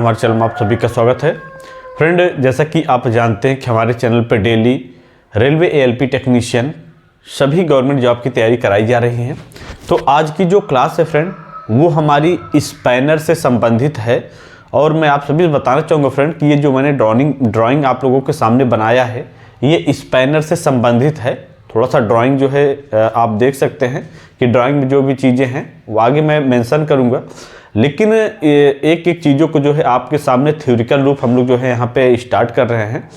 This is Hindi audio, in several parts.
हमारे चैनल में आप सभी का स्वागत है। फ्रेंड, जैसा कि आप जानते हैं कि हमारे चैनल पर डेली रेलवे एएलपी टेक्नीशियन सभी गवर्नमेंट जॉब की तैयारी कराई जा रही है। तो आज की जो क्लास है फ्रेंड, वो हमारी स्पैनर से संबंधित है। और मैं आप सभी बताना चाहूँगा फ्रेंड कि ये जो मैंने ड्राइंग आप लोगों के सामने बनाया है, ये स्पैनर से संबंधित है। थोड़ा सा ड्राइंग जो है आप देख सकते हैं कि ड्राइंग में जो भी चीज़ें हैं वो आगे मैं मेंशन करूँगा, लेकिन एक एक चीज़ों को जो है आपके सामने थ्योरिकल रूप हम लोग जो है यहाँ पे स्टार्ट कर रहे हैं।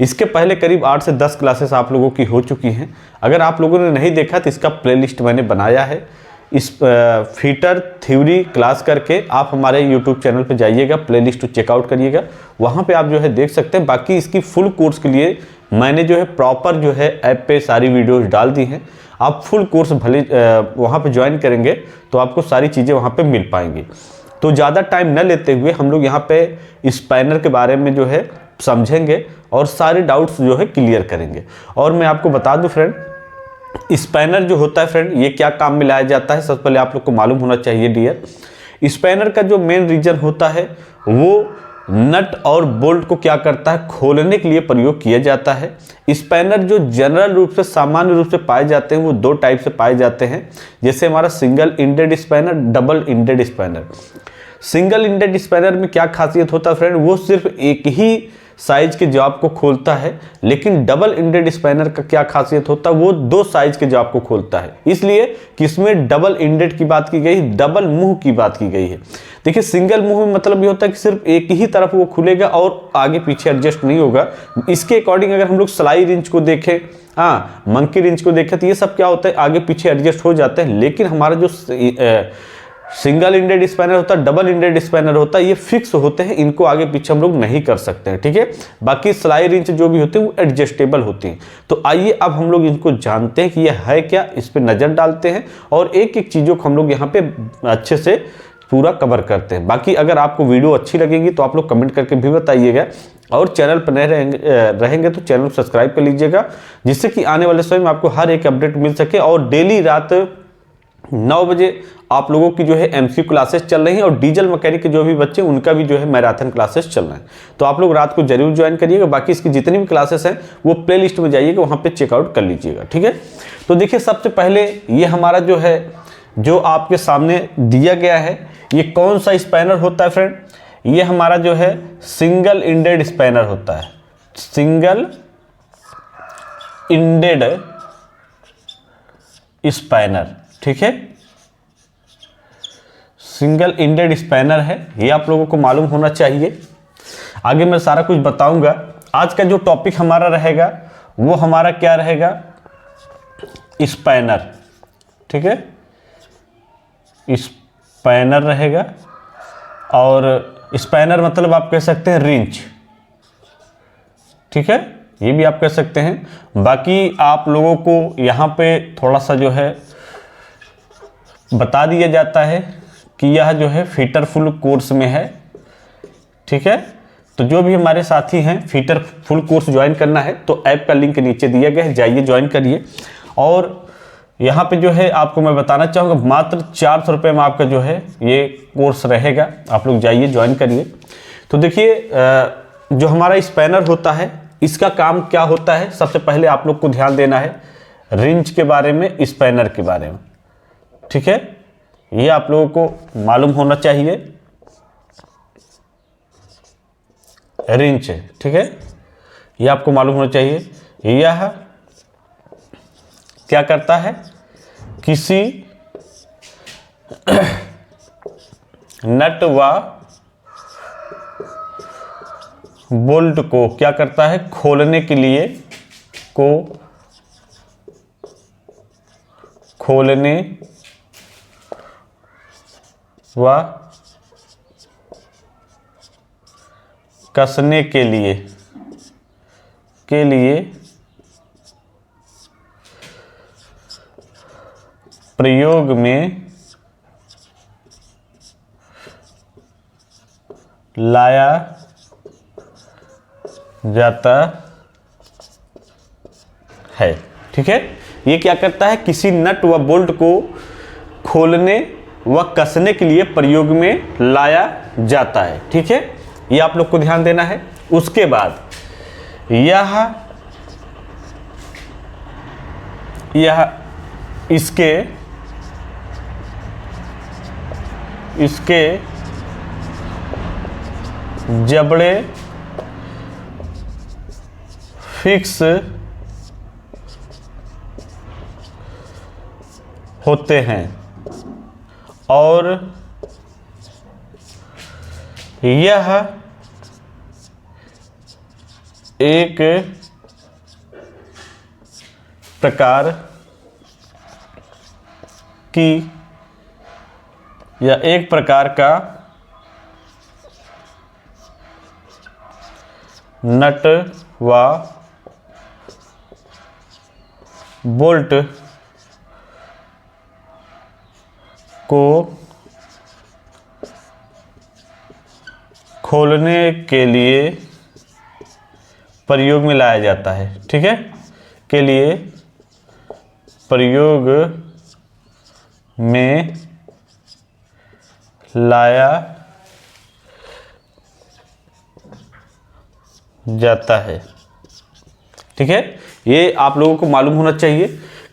इसके पहले करीब 8 से 10 क्लासेस आप लोगों की हो चुकी हैं। अगर आप लोगों ने नहीं देखा तो इसका प्लेलिस्ट मैंने बनाया है। इस फीटर थ्योरी क्लास करके आप हमारे यूट्यूब चैनल पे जाइएगा, प्लेलिस्ट को चेकआउट करिएगा, वहाँ पे आप जो है देख सकते हैं। बाकी इसकी फुल कोर्स के लिए मैंने जो है प्रॉपर जो है ऐप पे सारी वीडियोस डाल दी हैं। आप फुल कोर्स भले वहाँ पे ज्वाइन करेंगे तो आपको सारी चीज़ें वहाँ पे मिल पाएंगी। तो ज़्यादा टाइम न लेते हुए हम लोग यहाँ पे स्पैनर के बारे में जो है समझेंगे और सारे डाउट्स जो है क्लियर करेंगे। और मैं आपको बता दूं फ्रेंड, स्पैनर जो होता है फ्रेंड, ये क्या काम में लाया जाता है, सबसे पहले आप लोग को मालूम होना चाहिए डियर। स्पैनर का जो मेन रीजन होता है वो नट और बोल्ट को क्या करता है, खोलने के लिए प्रयोग किया जाता है। स्पैनर जो जनरल रूप से सामान्य रूप से पाए जाते हैं वो 2 टाइप से पाए जाते हैं, जैसे हमारा single ended spanner, double ended spanner. Single ended spanner में क्या खासियत होता है फ्रेंड, वो सिर्फ एक ही साइज के जॉब को खोलता है। लेकिन डबल इंडेड स्पैनर का क्या खासियत होता है, वो 2 साइज के जॉब को खोलता है। इसलिए कि इसमें डबल इंडेड की बात की गई, डबल मुंह की बात की गई है। देखिए, सिंगल मुंह में मतलब ये होता है कि सिर्फ एक ही तरफ वो खुलेगा और आगे पीछे एडजस्ट नहीं होगा। इसके अकॉर्डिंग अगर हम लोग स्लाई रिंच को देखें, मंकी रिंच को देखें, तो ये सब क्या होता है, आगे पीछे एडजस्ट हो जाते हैं। लेकिन हमारा जो सिंगल इंडेड स्पैनर होता है, डबल इंडेड स्पैनर होता है, ये फिक्स होते हैं, इनको आगे पीछे हम लोग नहीं कर सकते हैं। ठीक है, बाकी स्लाई रिंच जो भी होते हैं वो एडजस्टेबल होती हैं। तो आइए अब हम लोग इनको जानते हैं कि ये है क्या, इस पर नज़र डालते हैं और एक एक चीज़ों को हम लोग यहाँ पे अच्छे से पूरा कवर करते हैं। बाकी अगर आपको वीडियो अच्छी लगेगी तो आप लोग कमेंट करके भी बताइएगा, और चैनल पर नए रहेंगे तो चैनल को सब्सक्राइब कर लीजिएगा, जिससे कि आने वाले समय में आपको हर एक अपडेट मिल सके। और डेली रात 9 बजे आप लोगों की जो है एमसीक्यू क्लासेस चल रही हैं, और डीजल मैकेनिक के जो भी बच्चे उनका भी जो है मैराथन क्लासेस चल रहे हैं। तो आप लोग रात को जरूर ज्वाइन करिएगा। बाकी इसकी जितनी भी क्लासेस हैं वो प्ले लिस्ट में जाइएगा, वहाँ पे चेकआउट कर लीजिएगा। ठीक है, तो देखिए सबसे पहले ये हमारा जो है जो आपके सामने दिया गया है, ये कौन सा स्पैनर होता है फ्रेंड, ये हमारा जो है सिंगल इंडेड स्पैनर होता है। सिंगल इंडेड स्पैनर, ठीक है, सिंगल इंडेड स्पैनर है, ये आप लोगों को मालूम होना चाहिए। आगे मैं सारा कुछ बताऊंगा। आज का जो टॉपिक हमारा रहेगा वो हमारा क्या रहेगा, स्पैनर। ठीक है, स्पैनर रहेगा, और स्पैनर मतलब आप कह सकते हैं रिंच। ठीक है, ये भी आप कह सकते हैं। बाकी आप लोगों को यहाँ पे थोड़ा सा जो है बता दिया जाता है कि यह जो है फीटर फुल कोर्स में है। ठीक है, तो जो भी हमारे साथी हैं फीटर फुल कोर्स ज्वाइन करना है तो ऐप का लिंक नीचे दिया गया है, जाइए ज्वाइन करिए। और यहाँ पे जो है आपको मैं बताना चाहूँगा, मात्र 400 रुपये में आपका जो है ये कोर्स रहेगा, आप लोग जाइए ज्वाइन करिए। तो देखिए जो हमारा स्पैनर होता है इसका काम क्या होता है, सबसे पहले आप लोग को ध्यान देना है रिंच के बारे में, स्पैनर के बारे में। ठीक है, ये आप लोगों को मालूम होना चाहिए। रिंच है, ठीक है, ये आपको मालूम होना चाहिए। यह क्या करता है, किसी नट व बोल्ट को क्या करता है, खोलने के लिए खोलने व कसने के लिए प्रयोग में लाया जाता है। ठीक है, ये क्या करता है, किसी नट व बोल्ट को खोलने व कसने के लिए प्रयोग में लाया जाता है। ठीक है, ये आप लोग को ध्यान देना है। उसके बाद यह इसके जबड़े फिक्स होते हैं और यह एक प्रकार का नट व बोल्ट को खोलने के लिए प्रयोग में लाया जाता है। ठीक है, के लिए प्रयोग में लाया जाता है। ठीक है, ये आप लोगों को मालूम होना चाहिए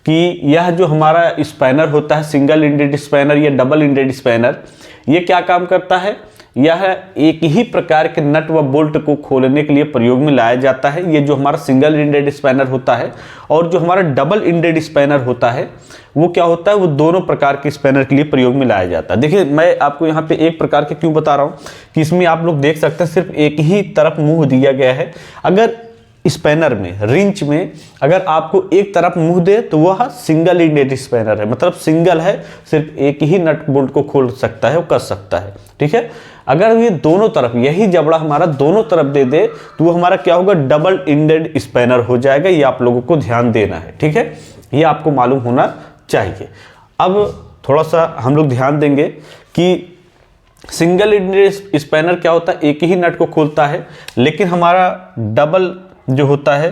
कि यह जो हमारा स्पैनर होता है, सिंगल इंडेड स्पैनर या डबल इंडेड स्पैनर, ये क्या काम करता है? यह एक ही प्रकार के नट व बोल्ट को खोलने के लिए प्रयोग में लाया जाता है। ये जो हमारा सिंगल इंडेड स्पैनर होता है और जो हमारा डबल इंडेड स्पैनर होता है वो क्या होता है, वो दोनों प्रकार के स्पैनर के लिए प्रयोग में लाया जाता है। देखिए, मैं आपको यहाँ पे एक प्रकार के क्यों बता रहा हूँ कि इसमें आप लोग देख सकते हैं सिर्फ एक ही तरफ मुंह दिया गया है। अगर स्पैनर में, रिंच में अगर आपको एक तरफ मुंह दे तो वह सिंगल इंडेड स्पैनर है, मतलब सिंगल है, सिर्फ एक ही नट बोल्ट को खोल सकता है, वो कर सकता है। ठीक है, अगर ये दोनों तरफ, यही जबड़ा हमारा दोनों तरफ दे दे तो वो हमारा क्या होगा, डबल इंडेड स्पैनर हो जाएगा। ये आप लोगों को ध्यान देना है। ठीक है, ये आपको मालूम होना चाहिए। अब थोड़ा सा हम लोग ध्यान देंगे कि सिंगल इंडेड स्पैनर क्या होता है, एक ही नट को खोलता है, लेकिन हमारा डबल जो होता है,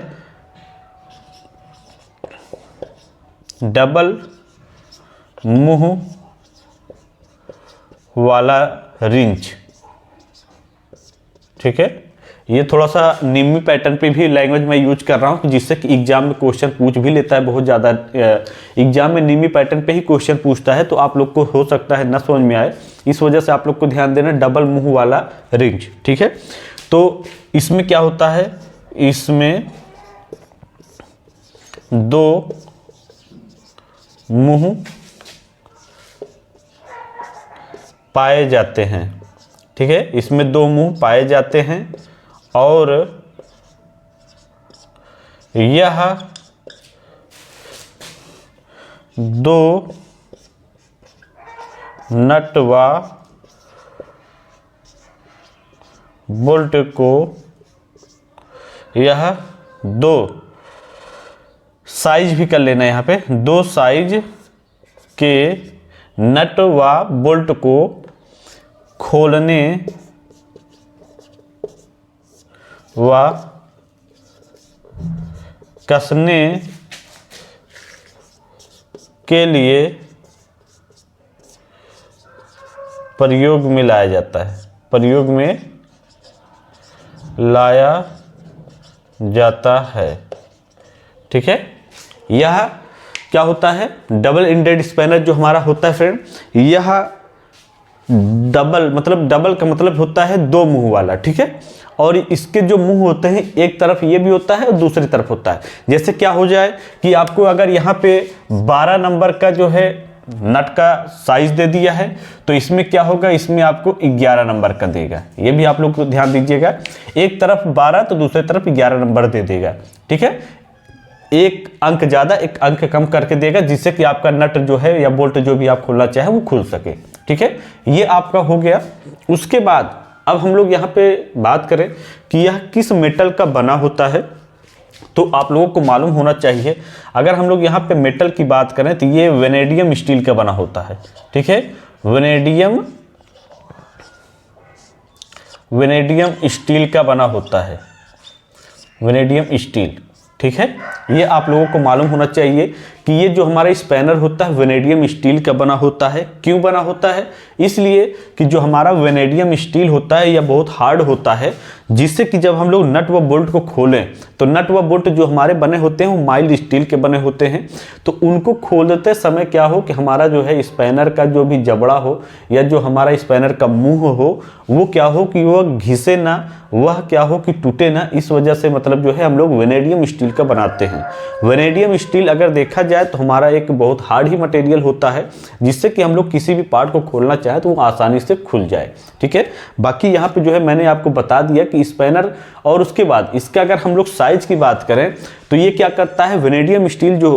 डबल मुंह वाला रिंच, ठीक है, ये थोड़ा सा निम्मी पैटर्न पे भी लैंग्वेज में यूज कर रहा हूँ जिससे कि एग्जाम में क्वेश्चन पूछ भी लेता है। बहुत ज़्यादा एग्जाम में निम्मी पैटर्न पे ही क्वेश्चन पूछता है, तो आप लोग को हो सकता है ना समझ में आए, इस वजह से आप लोग को ध्यान देना, डबल मुंह वाला रिंच। ठीक है, तो इसमें क्या होता है, इसमें दो मुंह पाए जाते हैं। ठीक है, इसमें दो मुंह पाए जाते हैं और यह दो नट व बोल्ट को, यह दो साइज भी कर लेना, यहाँ पे दो साइज के नट व बोल्ट को खोलने व कसने के लिए प्रयोग में लाया जाता है, प्रयोग में लाया जाता है। ठीक है, यह क्या होता है, डबल इंडेड स्पैनर जो हमारा होता है फ्रेंड, यह डबल, मतलब डबल का मतलब होता है दो मुंह वाला। ठीक है, और इसके जो मुंह होते हैं, एक तरफ ये भी होता है और दूसरी तरफ होता है। जैसे क्या हो जाए कि आपको अगर यहाँ पे 12 नंबर का जो है नट का साइज दे दिया है, तो इसमें क्या होगा, इसमें आपको 11 नंबर का देगा। ये भी आप लोग को ध्यान दीजिएगा, एक तरफ 12 तो दूसरी तरफ 11 नंबर दे देगा। ठीक है, एक अंक ज़्यादा एक अंक कम करके देगा, जिससे कि आपका नट जो है या बोल्ट जो भी आप खोलना चाहे वो खुल सके। ठीक है, ये आपका हो गया। उसके बाद अब हम लोग यहाँ पे बात करें कि यह किस मेटल का बना होता है, तो आप लोगों को मालूम होना चाहिए। अगर हम लोग यहाँ पे मेटल की बात करें तो ये वेनेडियम स्टील का बना होता है। ठीक है, वेनेडियम स्टील का बना होता है, वेनेडियम स्टील। ठीक है, ये आप लोगों को मालूम होना चाहिए कि ये जो हमारा स्पैनर होता है वेनेडियम स्टील का बना होता है। क्यों बना होता है? इसलिए कि जो हमारा वेनेडियम स्टील होता है यह बहुत हार्ड होता है, जिससे कि जब हम लोग नट व बोल्ट को खोलें तो नट व बोल्ट जो हमारे बने होते हैं वो माइल्ड स्टील के बने होते हैं। तो उनको खोलते समय क्या हो कि हमारा जो है स्पैनर का जो भी जबड़ा हो या जो हमारा स्पैनर का मुंह हो वो क्या हो कि वह घिसे ना, वह क्या हो कि टूटे ना। इस वजह से मतलब जो है हम लोग वेनेडियम स्टील का बनाते हैं। वेनेडियम स्टील अगर देखा जाए तो हमारा एक बहुत हार्ड ही मटेरियल होता है, जिससे कि हम लोग किसी भी पार्ट को खोलना चाहे तो वो आसानी से खुल जाए। ठीक है, बाकी यहाँ पे जो है मैंने आपको बता दिया कि स्पैनर, और उसके बाद इसका अगर हम लोग साइज की बात करें तो ये क्या करता है, वेनेडियम स्टील जो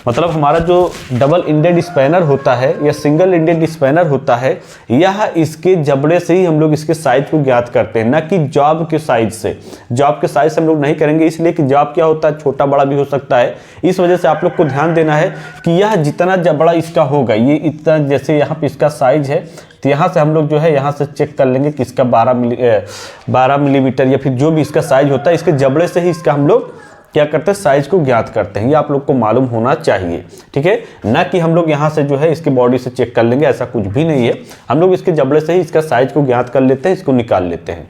मतलब हमारा जो डबल इंडेड स्पैनर होता है या सिंगल इंडेड स्पैनर होता है, यह इसके जबड़े से ही हम लोग इसके साइज को ज्ञात करते हैं, ना कि जॉब के साइज से। जॉब के साइज से हम लोग नहीं करेंगे, इसलिए कि जॉब क्या होता है, छोटा बड़ा भी हो सकता है। इस वजह से आप लोग को ध्यान देना है कि यह जितना जबड़ा इसका होगा, ये इतना, जैसे यहाँ पे इसका साइज है तो यहाँ से हम लोग जो है यहाँ से चेक कर लेंगे कि इसका 12 मिलीमीटर या फिर जो भी इसका साइज होता है, इसके जबड़े से ही इसका हम लोग क्या करते हैं, साइज को ज्ञात करते हैं। ये आप लोग को मालूम होना चाहिए। ठीक है, ना कि हम लोग यहाँ से जो है इसके बॉडी से चेक कर लेंगे, ऐसा कुछ भी नहीं है। हम लोग इसके जबड़े से ही इसका साइज को ज्ञात कर लेते हैं, इसको निकाल लेते हैं।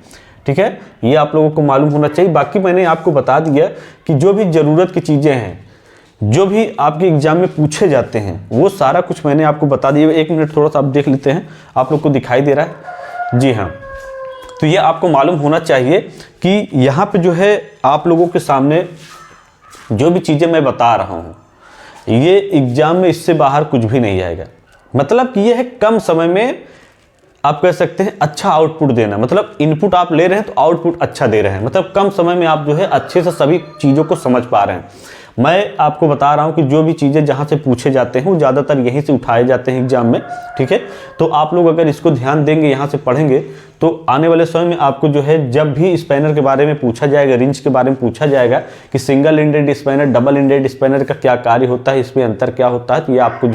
ठीक है, ये आप लोगों को मालूम होना चाहिए। बाकी मैंने आपको बता दिया कि जो भी ज़रूरत की चीज़ें हैं, जो भी आपके एग्जाम में पूछे जाते हैं, वो सारा कुछ मैंने आपको बता दिया। 1 मिनट थोड़ा सा आप देख लेते हैं, आप लोग को दिखाई दे रहा है? जी हाँ। तो ये आपको मालूम होना चाहिए कि यहाँ पे जो है आप लोगों के सामने जो भी चीज़ें मैं बता रहा हूँ, ये एग्जाम में इससे बाहर कुछ भी नहीं आएगा। मतलब कि ये है कम समय में आप कह सकते हैं अच्छा आउटपुट देना। मतलब इनपुट आप ले रहे हैं तो आउटपुट अच्छा दे रहे हैं, मतलब कम समय में आप जो है अच्छे से सभी चीज़ों को समझ पा रहे हैं। मैं आपको बता रहा हूं कि जो भी चीज़ें जहां से पूछे जाते हैं वो ज़्यादातर यहीं से उठाए जाते हैं एग्जाम में। ठीक है, तो आप लोग अगर इसको ध्यान देंगे, यहाँ से पढ़ेंगे, तो आने वाले समय में आपको जो है जब भी स्पैनर के बारे में पूछा जाएगा, रिंच के बारे में पूछा जाएगा कि single ended spanner, double ended spanner का क्या कार्य होता है, इसमें अंतर क्या होता है, तो ये आपको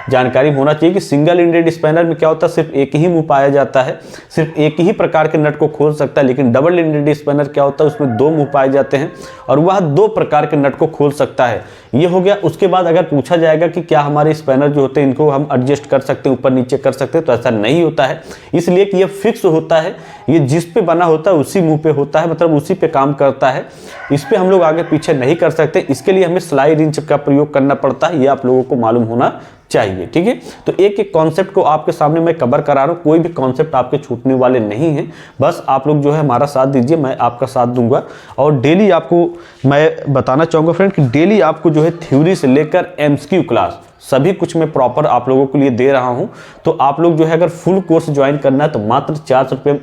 जानकारी होना चाहिए कि सिंगल इंडेड स्पैनर में क्या होता है, सिर्फ एक ही मुंह पाया जाता है, सिर्फ एक ही प्रकार के नट को खोल सकता है। लेकिन डबल इंडेड स्पैनर क्या होता है, उसमें 2 मुंह पाए जाते हैं और वह 2 प्रकार के नट को खोल सकता है। ये हो गया। उसके बाद अगर पूछा जाएगा कि क्या हमारे स्पैनर जो होते हैं इनको हम एडजस्ट कर सकते हैं, ऊपर नीचे कर सकते हैं, तो ऐसा नहीं होता है। इसलिए कि ये फिक्स होता है, ये जिस पे बना होता है उसी मुंह पे होता है, मतलब उसी पे काम करता है। इस पे हम लोग आगे पीछे नहीं कर सकते, इसके लिए हमें सिलाई रिंच का प्रयोग करना पड़ता है। ये आप लोगों को मालूम होना चाहिए। ठीक है, तो एक एक कॉन्सेप्ट को आपके सामने मैं कवर करा रहा हूँ, कोई भी कॉन्सेप्ट आपके छूटने वाले नहीं है। बस आप लोग जो है हमारा साथ दीजिए, मैं आपका साथ दूंगा। और डेली आपको मैं बताना चाहूँगा फ्रेंड कि डेली आपको जो है थ्योरी से लेकर एमसीक्यू क्लास सभी कुछ मैं प्रॉपर आप लोगों के लिए दे रहा हूं। तो आप लोग जो है अगर फुल कोर्स ज्वाइन करना है तो मात्र 400 रुपये में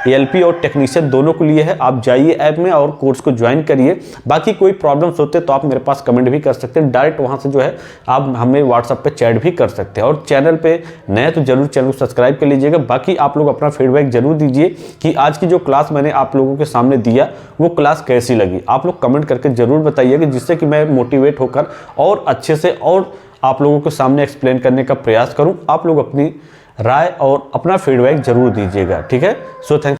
एएलपी और टेक्नीशियन दोनों के लिए है। आप जाइए ऐप में और कोर्स को ज्वाइन करिए। बाकी कोई प्रॉब्लम्स होते हैं तो आप मेरे पास कमेंट भी कर सकते हैं, डायरेक्ट वहां से जो है आप हमें व्हाट्सएप पे चैट भी कर सकते हैं। और चैनल पे नए तो जरूर चैनल को सब्सक्राइब कर लीजिएगा। बाकी आप लोग अपना फीडबैक जरूर दीजिए कि आज की जो क्लास मैंने आप लोगों के सामने दिया वो क्लास कैसी लगी। आप लोग कमेंट करके जरूर बताइएगा, जिससे कि मैं मोटिवेट होकर और अच्छे से और आप लोगों के सामने एक्सप्लेन करने का प्रयास करूं। आप लोग अपनी राय और अपना फीडबैक जरूर दीजिएगा। ठीक है, सो थैंक